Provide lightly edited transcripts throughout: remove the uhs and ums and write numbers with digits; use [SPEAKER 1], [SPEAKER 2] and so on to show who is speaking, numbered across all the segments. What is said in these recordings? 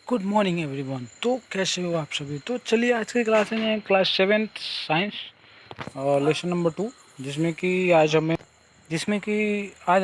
[SPEAKER 1] Good morning everyone. तो कैसे हो आप सभी। तो चलिए आज की क्लास में क्लास 7th साइंस और लेसन नंबर 2, जिसमें कि आज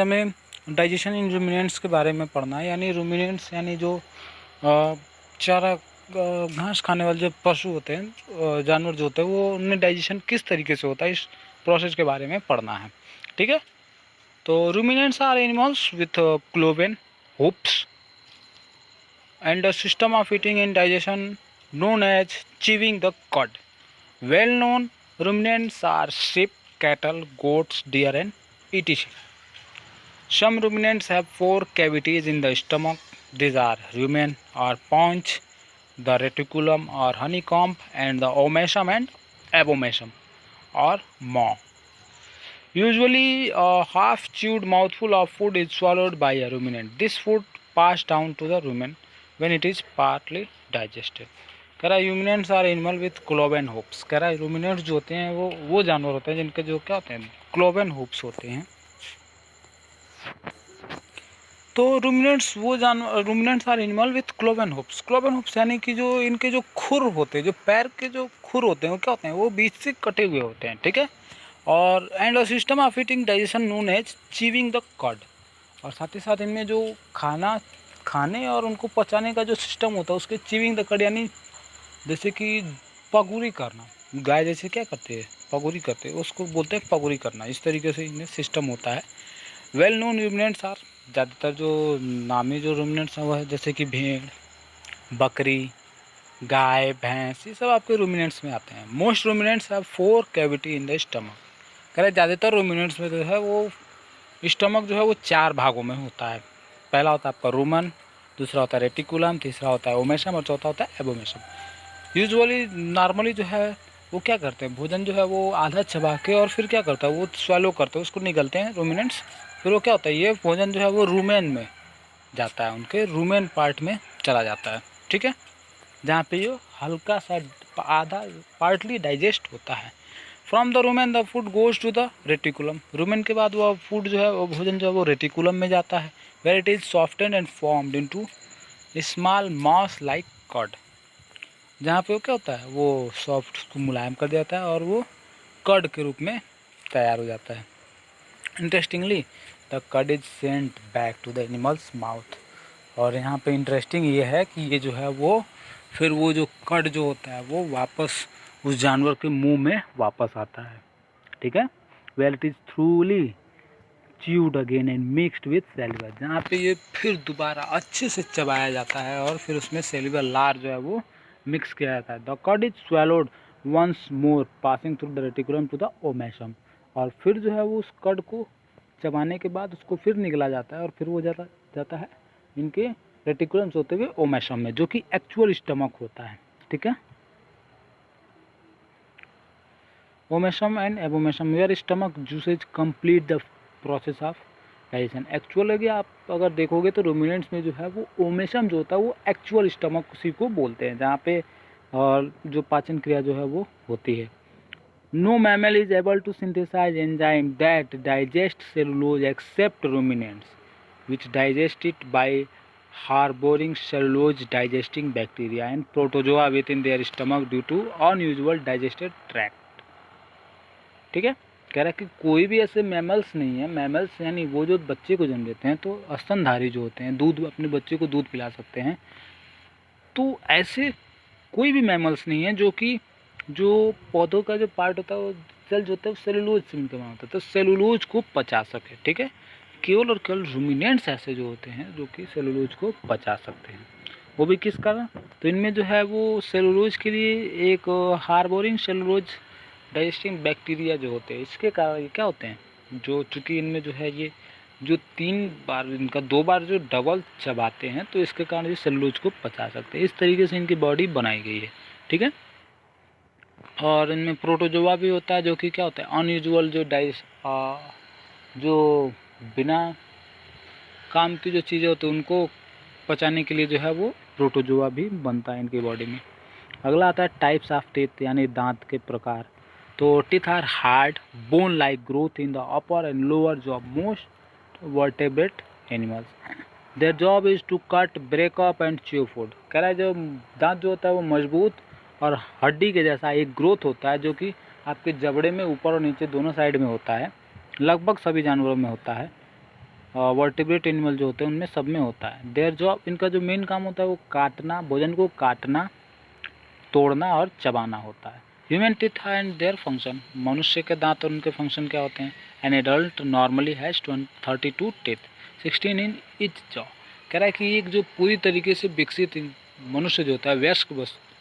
[SPEAKER 1] हमें डाइजेशन इन रूमिनेंट्स के बारे में पढ़ना है। यानी रूमिनेंट्स यानी जो चारा घास खाने वाले जो पशु होते हैं, जानवर जो होते हैं, वो उनमें डाइजेशन किस तरीके से होता है, इस प्रोसेस के बारे में पढ़ना है। ठीक है। तो ruminants are animals with cloven hooves and a system of eating and digestion known as chewing the cud. Well known ruminants are sheep, cattle, goats, deer, and etc. Some ruminants have four cavities in the stomach. These are rumen or paunch, the reticulum or honeycomb, and the omasum and abomasum or maw. Usually, a half chewed mouthful of food is swallowed by a ruminant. This food passed down to the rumen when it is partly digested. कह रहा है ruminants are animal with cloven hooves. कह रहा है ruminants जो होते हैं वो जानवर होते हैं जिनके जो क्या होते हैं, cloven hooves होते हैं। तो ruminants are animal with cloven hoofs. Cloven hoofs यानी कि जो इनके जो खुर होते हैं, जो पैर के जो खुर होते हैं, वो क्या होते हैं, वो बीच से कटे हुए होते हैं। ठीक है। और and a system of eating digestion known as chewing the cud. और साथ ही साथ इनमें जो खाने और उनको पचाने का जो सिस्टम होता है, उसके चीविंग द कड यानी जैसे कि पगुरी करना। गाय जैसे क्या करते हैं, पगुरी करते हैं, उसको बोलते हैं पगुरी करना। इस तरीके से इनमें सिस्टम होता है। वेल नोन रूमिनेंट्स आर, ज़्यादातर जो नामी जो रूमिनेंट्स हैं वो है जैसे कि भेड़, बकरी, गाय, भैंस, ये सब आपके रूमिनेंट्स में आते हैं। Most ruminants have 4 cavity in the stomach. कह रहे ज़्यादातर रूमिनेंट्स में जो है वो स्टमक जो है वो 4 भागों में होता है। पहला होता है आपका रूमन, दूसरा होता है रेटिकुलम, तीसरा होता है ओमेशम और चौथा होता है एबोमेशम। यूजुअली नॉर्मली जो है वो क्या करते हैं, भोजन जो है वो आधा चबा के और फिर क्या करता है, वो स्वैलो करते हैं, उसको निगलते हैं रूमिनेंट्स। फिर वो क्या होता है, ये भोजन जो है वो रूमेन में जाता है, उनके रूमेन पार्ट में चला जाता है। ठीक है। जहाँ पे ये हल्का सा आधा पार्टली डाइजेस्ट होता है। From the rumen the food goes to the reticulum. Rumen के बाद वो फूड जो है, वो भोजन जो है वो रेटिकुलम में जाता है, where it is softened and formed into small mass like cud. जहाँ पे वो क्या होता है, वो सॉफ्ट को मुलायम कर देता है और वो कड के रूप में तैयार हो जाता है। Interestingly the cud is sent back to the animal's mouth. और यहाँ पे इंटरेस्टिंग ये है कि ये जो है वो फिर वो जो कड जो होता है वो वापस उस जानवर के मुंह में वापस आता है। ठीक है। Well it is thoroughly chewed again and mixed with cellulose. जहाँ पे ये फिर दोबारा अच्छे से चबाया जाता है और फिर उसमें सेल्यूलर लार जो है वो मिक्स किया जाता है। The cud is swallowed once more passing through the reticulum to the omasum. और फिर जो है वो उस कड को चबाने के बाद उसको फिर निगला जाता है और फिर वो जाता है इनके रेटिकुलम्स होते हुए ओमेशम में, जो कि एक्चुअल स्टमक होता है। ठीक है। Omasum and abomasum where stomach juices complete the process of digestion. Actual है, आप अगर देखोगे तो रूमिनेंट्स में जो है वो ओमेशम जो होता है वो एक्चुअल स्टमक उसी को बोलते हैं, जहाँ पे और जो पाचन क्रिया जो है वो होती है। No mammal is able to synthesise enzyme that digest cellulose except ruminants which digest it by harboring cellulose digesting bacteria and protozoa within their stomach due to unusual digestive tract। ठीक है। कह रहा है कि कोई भी ऐसे मैमल्स नहीं है, मैमल्स यानी वो जो बच्चे को जन्म देते हैं तो स्तनधारी जो होते हैं, दूध अपने बच्चे को दूध पिला सकते हैं, तो ऐसे कोई भी मैमल्स नहीं है जो कि जो पौधों का जो पार्ट होता है वो सेल जो होता है वो सेलुलोज से मिलकर बना होता है, तो सेलुलोज को पचा सके। ठीक है। केवल और केवल रूमिनेंट्स ऐसे जो होते हैं जो कि सेलुलोज को पचा सकते हैं। वो भी किस कारण, तो इनमें जो है वो सेलुलोज के लिए एक हार्बोरिंग सेलुलोज डाइजेस्टिंग बैक्टीरिया जो होते हैं, इसके कारण ये क्या होते हैं, जो चूँकि इनमें जो है ये जो 3 बार इनका 2 बार जो डबल चबाते हैं, तो इसके कारण ये सेलुलोज को पचा सकते हैं। इस तरीके से इनकी बॉडी बनाई गई है। ठीक है। और इनमें प्रोटोजोआ भी होता है, जो कि क्या होता है, अनयूजुअल जो बिना काम की जो चीज़ें होती हैं उनको पचाने के लिए जो है वो प्रोटोजोआ भी बनता है इनकी बॉडी में। अगला आता है टाइप्स ऑफ टीथ यानी दांत के प्रकार। तो teeth are hard bone like growth in the upper and lower jaw most vertebrate animals. Their job is to cut, break up and chew food. कह रहा है जो दांत जो होता है वो मजबूत और हड्डी के जैसा एक ग्रोथ होता है जो कि आपके जबड़े में ऊपर और नीचे दोनों साइड में होता है, लगभग सभी जानवरों में होता है, वर्टिब्रेट एनिमल जो होते हैं उनमें सब में होता है। देयर जॉब, इनका जो मेन काम होता है वो काटना, भोजन को काटना, तोड़ना और चबाना होता है। Human teeth and their function, मनुष्य के दांत और उनके फंक्शन क्या होते हैं। An adult normally has 32 teeth, 16 in each jaw. कह रहा है कि एक जो पूरी तरीके से विकसित मनुष्य जो होता है, वयस्क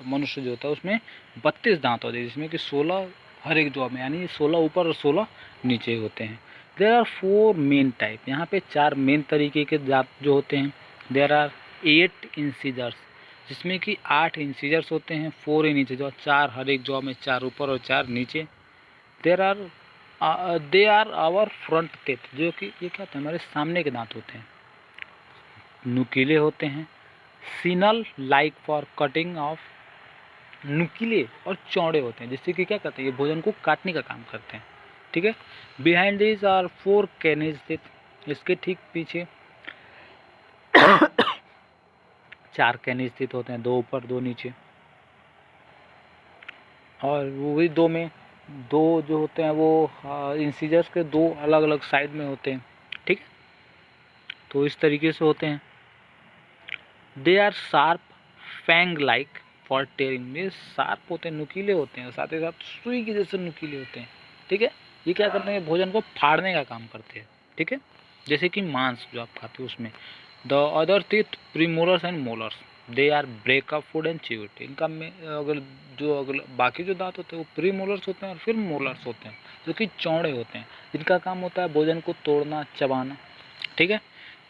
[SPEAKER 1] मनुष्य जो होता है उसमें 32 दांत होते हैं, जिसमें कि 16 हर एक जॉ में, यानी 16 ऊपर और 16 नीचे होते हैं। देयर आर 4 मेन टाइप, यहाँ पे 4 मेन तरीके के दांत जो होते हैं। देयर आर 8 इंसीजर्स, जिसमें कि 8 इंसीजर्स होते हैं, 4 इन नीचे जॉ, 4 हर एक जॉ में, 4 ऊपर और 4 नीचे। They are our front teeth, जो कि ये क्या होता है, हमारे सामने के दांत होते हैं, नुकीले होते हैं। सीनल लाइक फॉर कटिंग ऑफ, नुकीले और चौड़े होते हैं, जिससे कि क्या करते हैं, ये भोजन को काटने का काम करते हैं। ठीक है। Behind this are 4 kinase teeth, इसके ठीक पीछे 4 कैनेज टीथ होते हैं, 2 ऊपर 2 नीचे, और वो भी 2 में 2 जो होते हैं वो इंसीजर्स के 2 अलग अलग साइड में होते हैं। ठीक है, तो इस तरीके से होते हैं। They are sharp fang like for tearing, ये शार्प होते हैं, नुकीले होते हैं, साथ ही साथ सुई के जैसे नुकीले होते हैं। ठीक है, ये क्या करते हैं, भोजन को फाड़ने का काम करते हैं। ठीक है, जैसे कि मांस जो आप खाते हो उसमें। The other teeth premolars and molars, they are break up food and chew it. इनका में अगर बाकी जो दांत होते हैं वो प्रीमोलर्स होते हैं और फिर मोलर्स होते हैं, जो कि चौड़े होते हैं, जिनका काम होता है भोजन को तोड़ना, चबाना। ठीक है।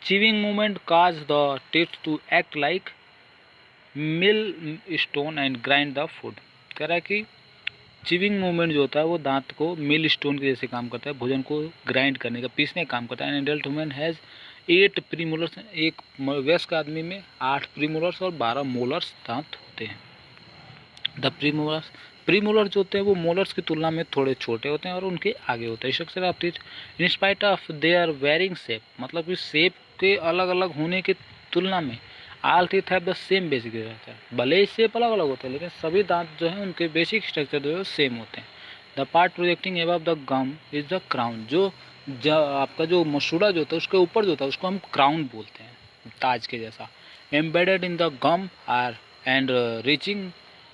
[SPEAKER 1] Chewing movement cause the teeth to act like mill stone and grind the food. कह रहा है कि चीविंग मूवमेंट जो होता है वो दांत को मिल स्टोन के जैसे काम करता है, भोजन को ग्राइंड करने का, पीसने का काम करता है। An adult human has 8 premolars, एक वयस्क आदमी में 8 प्रीमोलर्स और 12 मोलर्स दांत होते हैं। द प्रीमोलर जो होते हैं वो मोलर्स की तुलना में थोड़े छोटे होते हैं और उनके आगे होते हैं। Structure of teeth, in spite of their varying shape, मतलब कि शेप के अलग अलग होने की तुलना में all teeth have the same basic structure. भले ही शेप अलग अलग होते हैं लेकिन सभी दांत जो है उनके बेसिक स्ट्रक्चर जो है सेम होते हैं। The part projecting above the gum is the crown, जो आपका जो मसूड़ा जो होता है उसके ऊपर जो होता है उसको हम क्राउन बोलते हैं, ताज के जैसा। Embedded in the gum are and reaching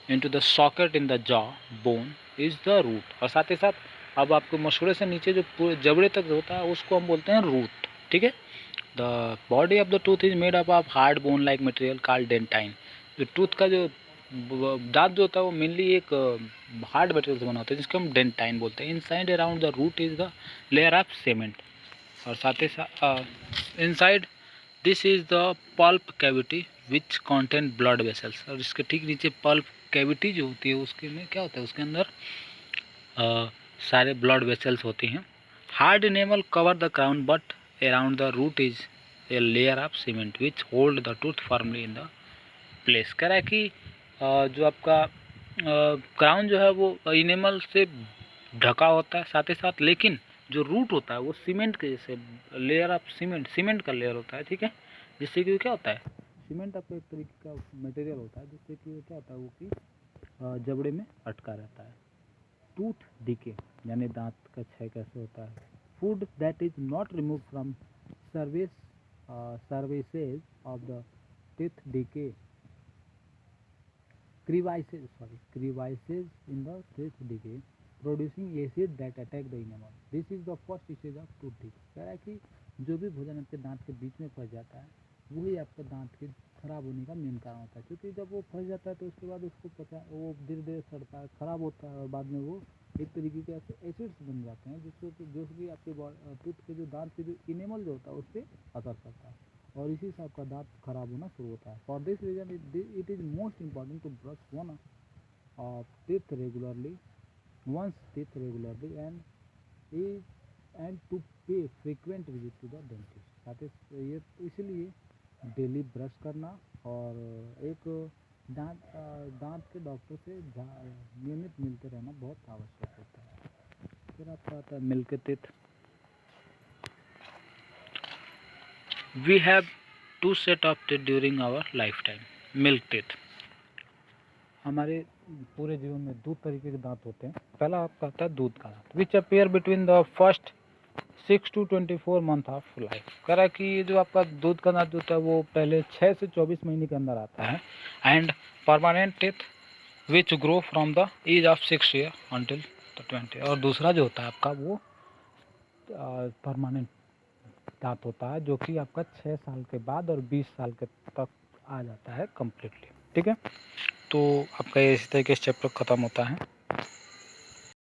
[SPEAKER 1] into the socket in the jaw bone is the root। और साथ ही साथ अब आपको मसूड़े से नीचे जो पूरे जबड़े तक होता है उसको हम बोलते हैं रूट। ठीक है। The body of the tooth is made up of hard bone like material called dentine. जो टूथ का जो दांत जो होता है वो मेनली एक हार्ड मटेरियल से बना होता है जिसको हम डेंटाइन बोलते हैं। Inside around the root is the layer of cement, और साथ ही साथ inside this is the pulp cavity which content blood vessels. और इसके ठीक नीचे पल्प कैविटी जो होती है उसके में क्या होता है, उसके अंदर सारे ब्लड वेसल्स होती हैं। Hard enamel cover the crown but around the root is a layer of cement which hold the tooth firmly in the place. कह रहा है कि जो आपका क्राउन जो है वो एनिमल से ढका होता है साथ ही साथ, लेकिन जो रूट होता है वो सीमेंट के जैसे लेयर ऑफ सीमेंट का लेयर होता है। ठीक है, जिससे कि क्या होता है, सीमेंट आपको एक तरीके का मटेरियल होता है जिससे कि क्या होता है वो कि जबड़े में अटका रहता है। टूथ डीके यानी दांत का क्षय कैसे होता है। Food that is not remove from surfaces of the teeth decay, crevices in the tooth decay producing acid that attack the enamel. This is the first stage of tooth decay। कह रहा है कि जो भी भोजन आपके दांत के बीच में फंस जाता है वही आपका दांत के खराब होने का मेन कारण होता है, क्योंकि जब वो फंस जाता है तो उसके बाद उसको वो धीरे धीरे सड़ता है, खराब होता है और बाद में वो एक तरीके के ऐसे एसिड्स बन जाते हैं जिसको जो कि आपके टूथ के जो दांत के जो इनेमल जो होता है उस पर असर करता है और इसी से आपका दांत खराब होना शुरू होता है। For this reason it is most important to brush one of teeth regularly and to pay frequent visit to the dentist. साथ ही ये इसलिए डेली ब्रश करना और एक दांत के डॉक्टर से नियमित मिलते रहना बहुत आवश्यक होता है। फिर आपका आता है milk teeth. We have 2 set of teeth during our life time. Milk teeth, हमारे पूरे जीवन में 2 तरीके के दांत होते हैं। पहला आपका आता है दूध का दांत, which appear between the first 6 to 24 month of life. कह रहा है कि जो आपका दूध का दांत होता है वो पहले 6 से 24 महीने के अंदर आता है। And permanent teeth which grow from the age of 6 year until 20। और दूसरा जो होता है आपका वो परमानेंट दांत होता है, जो कि आपका 6 साल के बाद और 20 साल के तक आ जाता है कम्प्लीटली। ठीक है, तो आपका इसी तरीके से चैप्टर ख़त्म होता है।